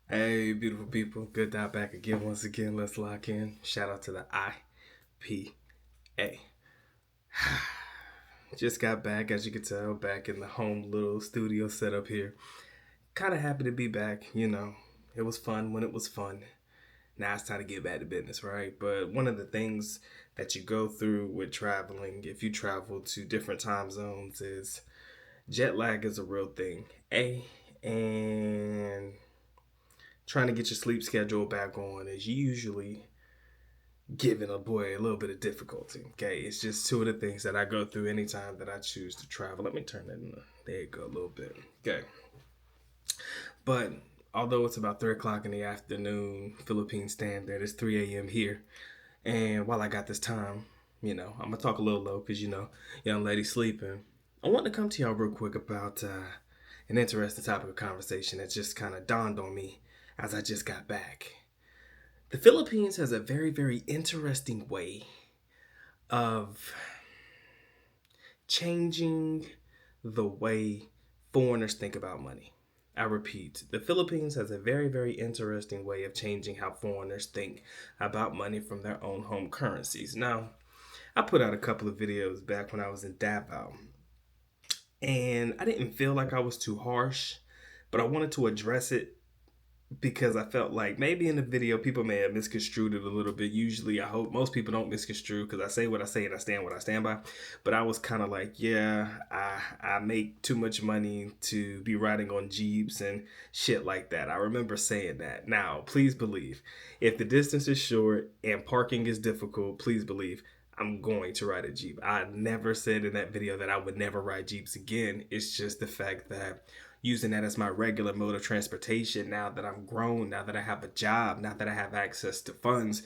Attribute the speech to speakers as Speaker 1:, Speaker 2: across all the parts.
Speaker 1: Hey, beautiful people. Good dot back again. Once again, let's lock in. Shout out to the IPA. Just got back, as you can tell, back in the home little studio setup here. Kind of happy to be back. It was fun when it was fun. Now it's time to get back to business, right? But one of the things that you go through with traveling, if you travel to different time zones, is jet lag is a real thing. And trying to get your sleep schedule back on is usually giving a boy a little bit of difficulty. Okay, it's just two of the things that I go through anytime that I choose to travel. Let me turn that in. There you go, a little bit. Okay, but although it's about 3 o'clock in the afternoon, Philippine Standard, it's 3 a.m. here, and while I got this time, I'm gonna talk a little low because young lady sleeping. I want to come to y'all real quick about an interesting topic of conversation that just kind of dawned on me as I just got back. The Philippines has a very, very interesting way of changing the way foreigners think about money. I repeat, the Philippines has a very, very interesting way of changing how foreigners think about money from their own home currencies. Now, I put out a couple of videos back when I was in Davao, and I didn't feel like I was too harsh, but I wanted to address it because I felt like maybe in the video people may have misconstrued it a little bit. Usually, I hope most people don't misconstrue because I say what I say and I stand what I stand by. But I was kind of like, yeah, I make too much money to be riding on Jeeps and shit like that. I remember saying that. Now, please believe, if the distance is short and parking is difficult, please believe I'm going to ride a Jeep. I never said in that video that I would never ride Jeeps again. It's just the fact that using that as my regular mode of transportation now that I'm grown, now that I have a job, now that I have access to funds,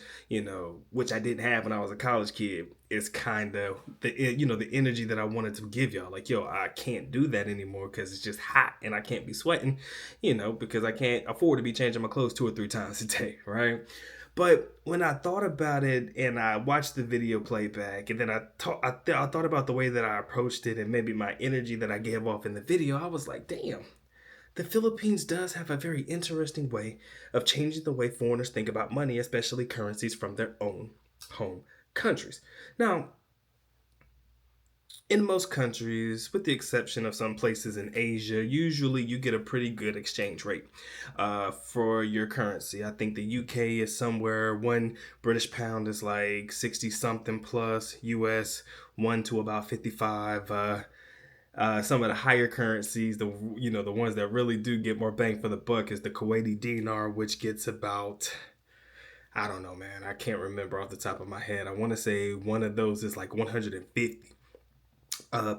Speaker 1: which I didn't have when I was a college kid, is kind of the energy that I wanted to give y'all. Like, yo, I can't do that anymore because it's just hot and I can't be sweating, because I can't afford to be changing my clothes 2 or 3 times a day, right? But when I thought about it and I watched the video playback, and then I thought about the way that I approached it and maybe my energy that I gave off in the video, I was like, damn, the Philippines does have a very interesting way of changing the way foreigners think about money, especially currencies from their own home countries. Now, in most countries, with the exception of some places in Asia, usually you get a pretty good exchange rate for your currency. I think the UK is somewhere, one British pound is like 60 something plus, US 1 to about 55. Some of the higher currencies, the ones that really do get more bang for the buck, is the Kuwaiti dinar, which gets about, I don't know, man. I can't remember off the top of my head. I want to say one of those is like 150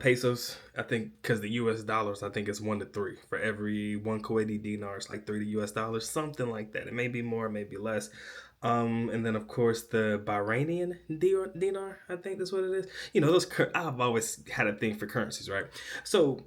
Speaker 1: pesos. I think because the U.S. dollars, I think it's 1 to 3 for every one Kuwaiti dinar. It's like $30 US, something like that. It may be more, maybe less. And then of course the Bahrainian dinar, I think that's what it is. I've always had a thing for currencies, right? So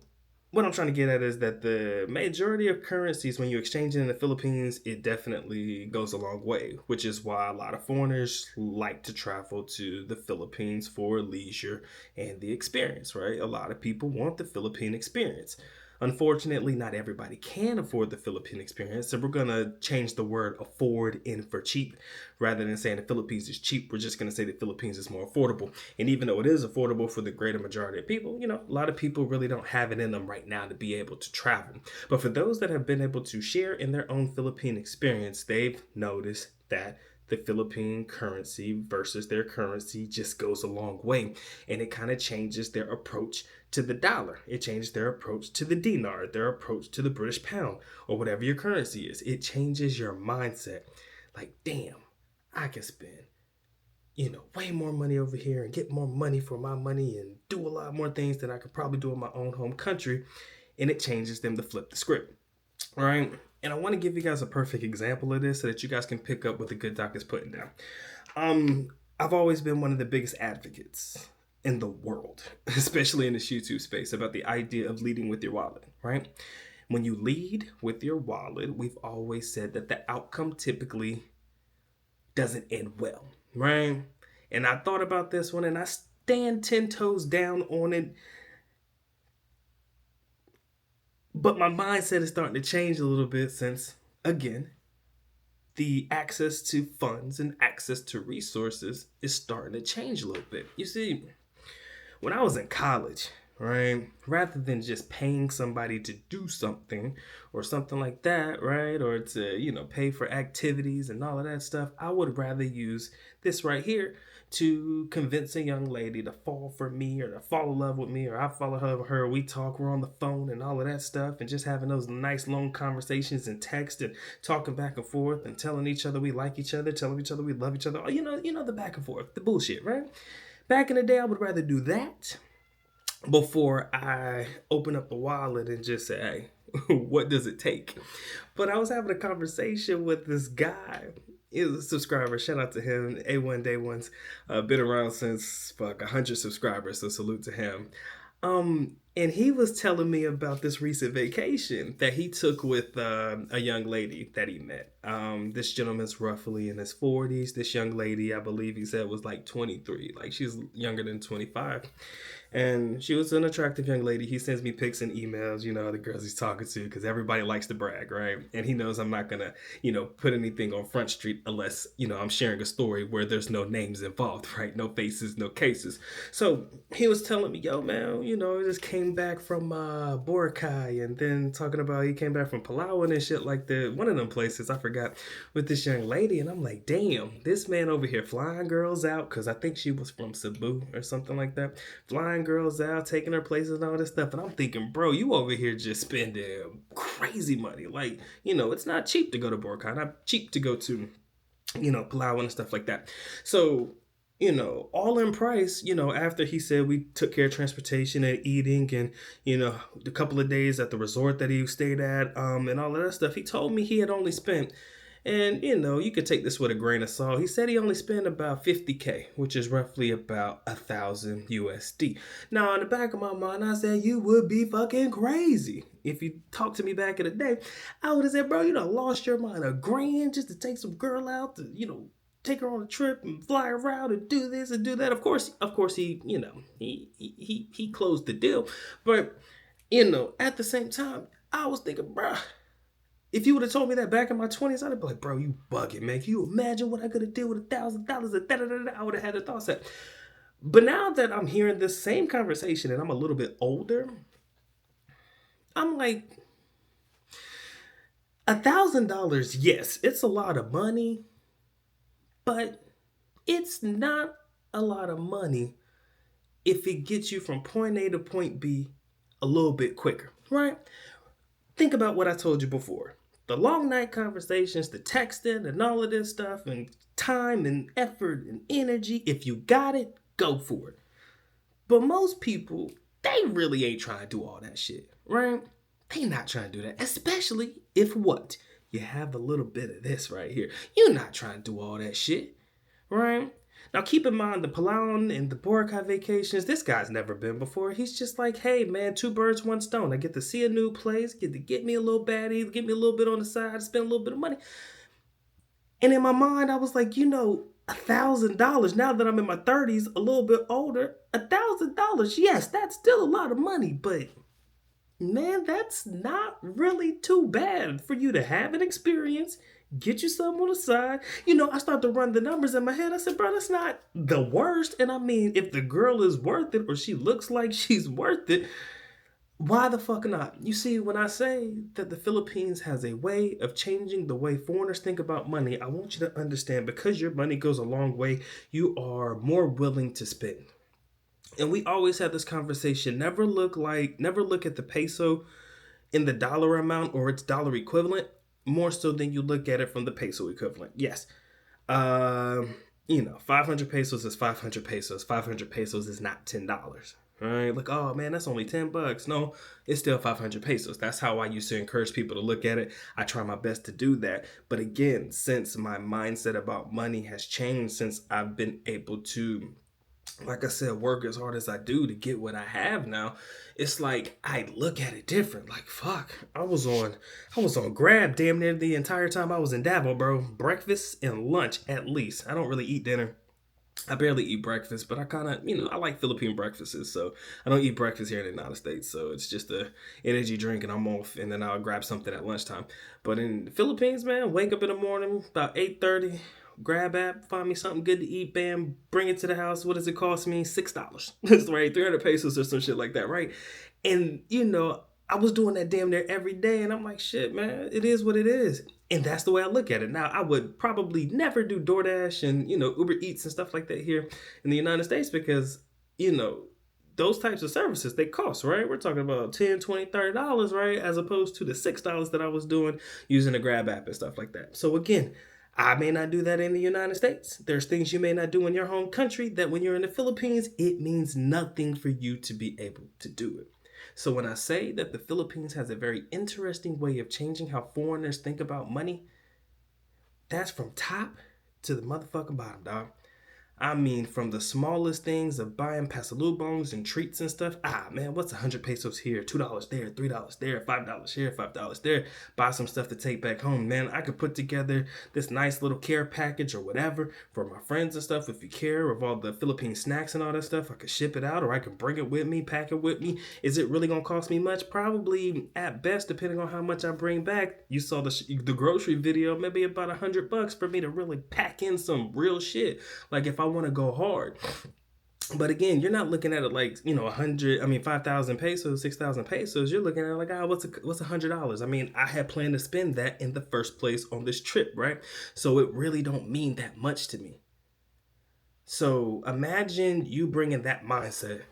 Speaker 1: what I'm trying to get at is that the majority of currencies, when you exchange it in the Philippines, it definitely goes a long way, which is why a lot of foreigners like to travel to the Philippines for leisure and the experience, right? A lot of people want the Philippine experience. Unfortunately, not everybody can afford the Philippine experience, so we're gonna change the word afford in for cheap. Rather than saying the Philippines is cheap, we're just gonna say the Philippines is more affordable. And even though it is affordable for the greater majority of people, a lot of people really don't have it in them right now to be able to travel. But for those that have been able to share in their own Philippine experience, they've noticed that the Philippine currency versus their currency just goes a long way. And it kind of changes their approach to the dollar. It changes their approach to the dinar, their approach to the British pound, or whatever your currency is. It changes your mindset. Like, damn, I can spend, way more money over here and get more money for my money and do a lot more things than I could probably do in my own home country. And it changes them to flip the script. All right. And I want to give you guys a perfect example of this so that you guys can pick up what the good doc is putting down. I've always been one of the biggest advocates in the world, especially in this YouTube space, about the idea of leading with your wallet, right? When you lead with your wallet, we've always said that the outcome typically doesn't end well, right? And I thought about this one and I stand 10 toes down on it. But my mindset is starting to change a little bit since, again, the access to funds and access to resources is starting to change a little bit. You see, when I was in college, right, rather than just paying somebody to do something or something like that, right, or to, pay for activities and all of that stuff, I would rather use this right here to convince a young lady to fall for me or to fall in love with me, or I follow her, we talk, we're on the phone and all of that stuff, and just having those nice long conversations and text and talking back and forth and telling each other we like each other, telling each other we love each other. Oh, the back and forth, the bullshit, right? Back in the day, I would rather do that before I open up the wallet and just say, hey, what does it take? But I was having a conversation with this guy. He's a subscriber. Shout out to him. A1 Day One's been around since 100 subscribers, so salute to him. And he was telling me about this recent vacation that he took with a young lady that he met. This gentleman's roughly in his 40s. This young lady, I believe he said, was like 23. Like, she's younger than 25. And she was an attractive young lady. He sends me pics and emails, the girls he's talking to, because everybody likes to brag, right? And he knows I'm not going to, put anything on Front Street unless, I'm sharing a story where there's no names involved, right? No faces, no cases. So he was telling me, yo, man, I just came back from Boracay, and then talking about he came back from Palawan and shit like that. One of them places, I forgot, with this young lady. And I'm like, damn, this man over here flying girls out, because I think she was from Cebu or something like that. Flying girls out, taking her places and all this stuff. And I'm thinking, bro, you over here just spending crazy money. Like, it's not cheap to go to Boracay, not cheap to go to, Palawan and stuff like that. So, all in price, after he said we took care of transportation and eating and, a couple of days at the resort that he stayed at, and all of that stuff, he told me he had only spent, and, you could take this with a grain of salt. He said he only spent about 50K, which is roughly about 1,000 USD. Now, in the back of my mind, I said, you would be fucking crazy. If you talked to me back in the day, I would have said, bro, you done lost your mind, $1,000 just to take some girl out to, take her on a trip and fly around and do this and do that. Of course, he, he closed the deal. But, at the same time, I was thinking, bro, if you would have told me that back in my 20s, I'd have been like, bro, you bugging, man. Can you imagine what I could have did with $1,000? I would have had the thought set. But now that I'm hearing this same conversation and I'm a little bit older, I'm like, $1,000, yes, it's a lot of money, but it's not a lot of money if it gets you from point A to point B a little bit quicker, right? Think about what I told you before. The long night conversations, the texting and all of this stuff, and time and effort and energy. If you got it, go for it. But most people, they really ain't trying to do all that shit, right? They not trying to do that, especially if what? You have a little bit of this right here. You're not trying to do all that shit, right? Now, keep in mind the Palawan and the Boracay vacations, this guy's never been before. He's just like, hey, man, 2 birds, 1 stone. I get to see a new place, get to get me a little baddie, get me a little bit on the side, spend a little bit of money. And in my mind, I was like, $1,000, now that I'm in my 30s, a little bit older, $1,000, yes, that's still a lot of money, but man, that's not really too bad for you to have an experience, get you something on the side. I start to run the numbers in my head. I said, bro, that's not the worst. And I mean, if the girl is worth it or she looks like she's worth it, why the fuck not? You see, when I say that the Philippines has a way of changing the way foreigners think about money, I want you to understand, because your money goes a long way, you are more willing to spend. And we always have this conversation. Never look at the peso in the dollar amount or its dollar equivalent more so than you look at it from the peso equivalent. Yes. 500 pesos is 500 pesos. 500 pesos is not $10. Right? Like, oh man, that's only $10. No, it's still 500 pesos. That's how I used to encourage people to look at it. I try my best to do that. But again, since my mindset about money has changed, since I've been able to, like I said, work as hard as I do to get what I have now, it's like I look at it different. Like, fuck, I was on grab damn near the entire time I was in Davao, bro. Breakfast and lunch at least. I don't really eat dinner. I barely eat breakfast, but I kind of, I like Philippine breakfasts. So I don't eat breakfast here in the United States. So it's just a energy drink and I'm off. And then I'll grab something at lunchtime. But in the Philippines, man, wake up in the morning about 8:30, grab app, find me something good to eat, bam, bring it to the house. What does it cost me? $6. That's right, 300 pesos or some shit like that, right? And, I was doing that damn near every day. And I'm like, shit, man, it is what it is. And that's the way I look at it. Now, I would probably never do DoorDash and, Uber Eats and stuff like that here in the United States because, you know, those types of services, they cost, right? We're talking about 10, 20, $30, right? As opposed to the $6 that I was doing using the Grab app and stuff like that. So again, I may not do that in the United States. There's things you may not do in your home country that when you're in the Philippines, it means nothing for you to be able to do it. So when I say that the Philippines has a very interesting way of changing how foreigners think about money, that's from top to the motherfucking bottom, dog. I mean, from the smallest things of buying pasalubongs and treats and stuff. Man, what's 100 pesos here? $2 there, $3 there, $5 here, $5 there. Buy some stuff to take back home. Man, I could put together this nice little care package or whatever for my friends and stuff. If you care of all the Philippine snacks and all that stuff, I could ship it out or I could bring it with me, pack it with me. Is it really gonna cost me much? Probably at best, depending on how much I bring back. You saw the grocery video, maybe about $100 for me to really pack in some real shit. Like if I want to go hard. But again, you're not looking at it like, 5,000 pesos, 6,000 pesos. You're looking at it like, what's $100? I mean, I had planned to spend that in the first place on this trip, right? So it really don't mean that much to me. So imagine you bringing that mindset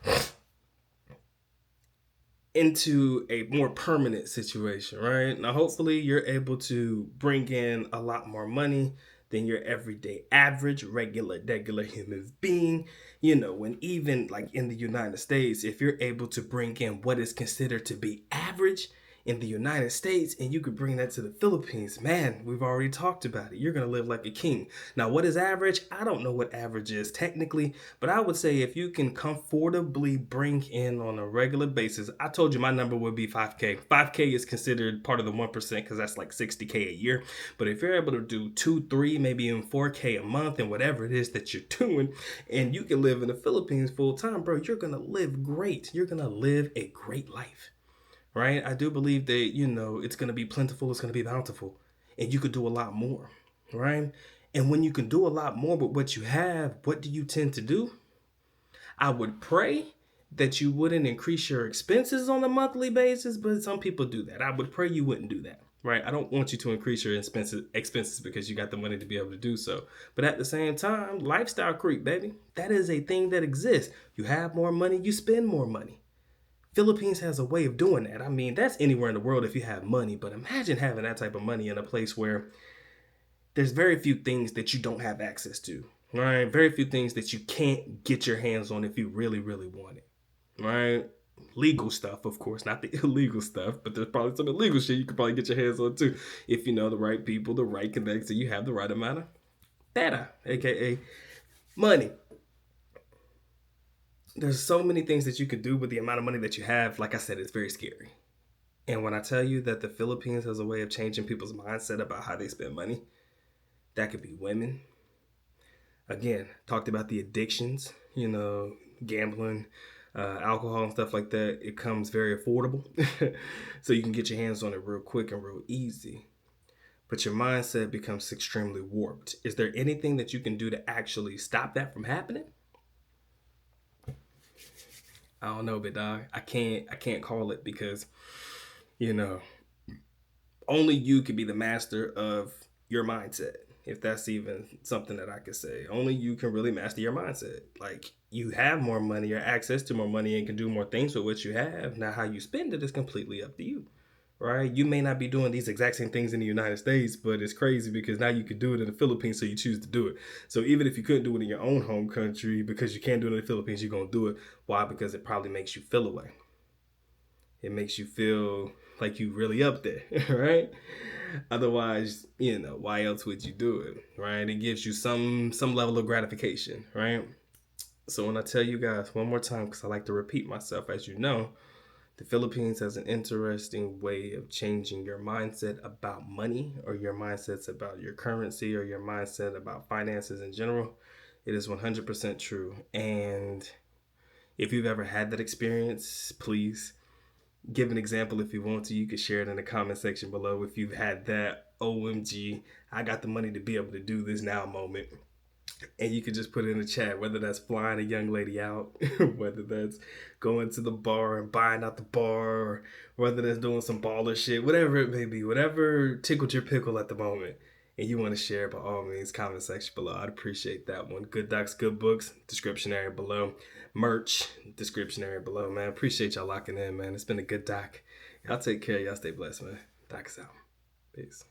Speaker 1: into a more permanent situation, right? Now, hopefully, you're able to bring in a lot more money than your everyday average, regular human being. When even like in the United States, if you're able to bring in what is considered to be average in the United States and you could bring that to the Philippines, man, we've already talked about it. You're going to live like a king. Now, what is average? I don't know what average is technically, but I would say if you can comfortably bring in on a regular basis, I told you my number would be 5K. 5K is considered part of the 1% because that's like 60K a year. But if you're able to do 2, 3, maybe even 4K a month and whatever it is that you're doing, and you can live in the Philippines full time, bro, you're going to live great. You're going to live a great life. Right? I do believe that, it's going to be plentiful, it's going to be bountiful, and you could do a lot more, right? And when you can do a lot more with what you have, what do you tend to do? I would pray that you wouldn't increase your expenses on a monthly basis, but some people do that. I would pray you wouldn't do that, right? I don't want you to increase your expenses because you got the money to be able to do so. But at the same time, lifestyle creep, baby. That is a thing that exists. You have more money, you spend more money. Philippines has a way of doing that. I mean, that's anywhere in the world if you have money, but imagine having that type of money in a place where there's very few things that you don't have access to, right? Very few things that you can't get your hands on if you really, really want it, right? Legal stuff, of course, not the illegal stuff, but there's probably some illegal shit you could probably get your hands on too if you know the right people, the right connects, and you have the right amount of data, aka money. There's so many things that you could do with the amount of money that you have. Like I said, it's very scary. And when I tell you that the Philippines has a way of changing people's mindset about how they spend money, that could be women. Again, talked about the addictions, gambling, alcohol and stuff like that. It comes very affordable. So you can get your hands on it real quick and real easy. But your mindset becomes extremely warped. Is there anything that you can do to actually stop that from happening? I don't know, but dog, I can't call it because, you know, only you can be the master of your mindset. If that's even something that I could say, only you can really master your mindset. Like you have more money or access to more money and can do more things with what you have. Now, how you spend it is completely up to you, right? You may not be doing these exact same things in the United States, but it's crazy because now you can do it in the Philippines, so you choose to do it. So even if you couldn't do it in your own home country, because you can't do it in the Philippines, you're gonna do it. Why? Because it probably makes you feel away. It makes you feel like you really up there, right? Otherwise, why else would you do it, right? It gives you some level of gratification, right? So when I tell you guys one more time, because I like to repeat myself, as you know, the Philippines has an interesting way of changing your mindset about money or your mindsets about your currency or your mindset about finances in general. It is 100% true. And if you've ever had that experience, please give an example if you want to. You can share it in the comment section below if you've had that OMG, I got the money to be able to do this now moment. And you could just put it in the chat, whether that's flying a young lady out, whether that's going to the bar and buying out the bar, or whether that's doing some baller shit, whatever it may be, whatever tickled your pickle at the moment. And you want to share, by all means, comment section below. I'd appreciate that one. Good docs, good books, description area below. Merch, description area below, man. Appreciate y'all locking in, man. It's been a good doc. Y'all take care. Y'all stay blessed, man. Doc is out. Peace.